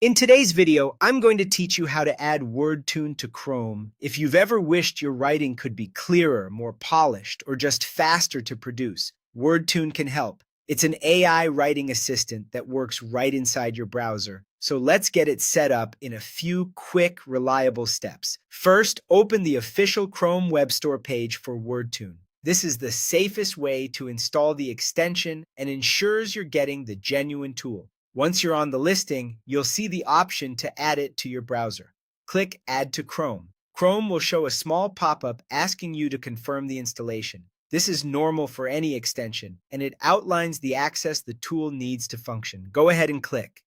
In today's video, I'm going to teach you how to add Wordtune to Chrome. If you've ever wished your writing could be clearer, more polished, or just faster to produce, Wordtune can help. It's an AI writing assistant that works right inside your browser. So let's get it set up in a few quick, reliable steps. First, open the official Chrome Web Store page for Wordtune. This is the safest way to install the extension and ensures you're getting the genuine tool. Once you're on the listing, you'll see the option to add it to your browser. Click Add to Chrome. Chrome will show a small pop-up asking you to confirm the installation. This is normal for any extension, and it outlines the access the tool needs to function. Go ahead and click.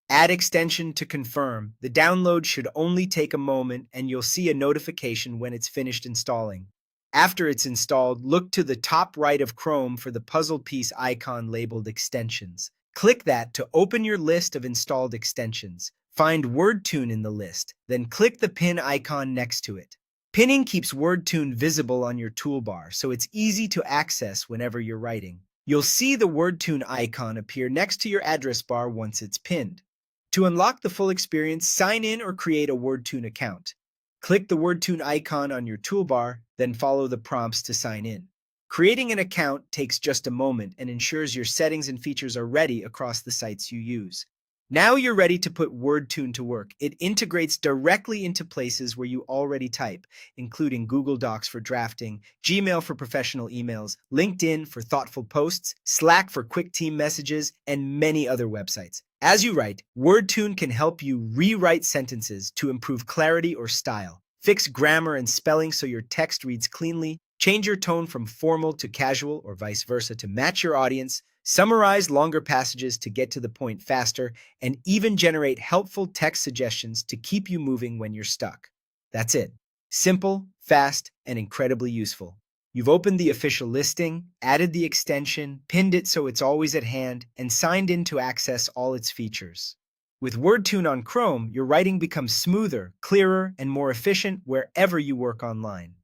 Add extension to confirm. The download should only take a moment, and you'll see a notification when it's finished installing. After it's installed, look to the top right of Chrome for the puzzle piece icon labeled Extensions. Click that to open your list of installed extensions. Find Wordtune in the list, then click the pin icon next to it. Pinning keeps Wordtune visible on your toolbar, so it's easy to access whenever you're writing. You'll see the Wordtune icon appear next to your address bar once it's pinned. To unlock the full experience, sign in or create a Wordtune account. Click the Wordtune icon on your toolbar, then follow the prompts to sign in. Creating an account takes just a moment and ensures your settings and features are ready across the sites you use. Now you're ready to put Wordtune to work. It integrates directly into places where you already type, including Google Docs for drafting, Gmail for professional emails, LinkedIn for thoughtful posts, Slack for quick team messages, and many other websites. As you write, Wordtune can help you rewrite sentences to improve clarity or style, fix grammar and spelling so your text reads cleanly, change your tone from formal to casual or vice versa to match your audience, summarize longer passages to get to the point faster, and even generate helpful text suggestions to keep you moving when you're stuck. That's it. Simple, fast, and incredibly useful. You've opened the official listing, added the extension, pinned it so it's always at hand, and signed in to access all its features. With Wordtune on Chrome, your writing becomes smoother, clearer, and more efficient wherever you work online.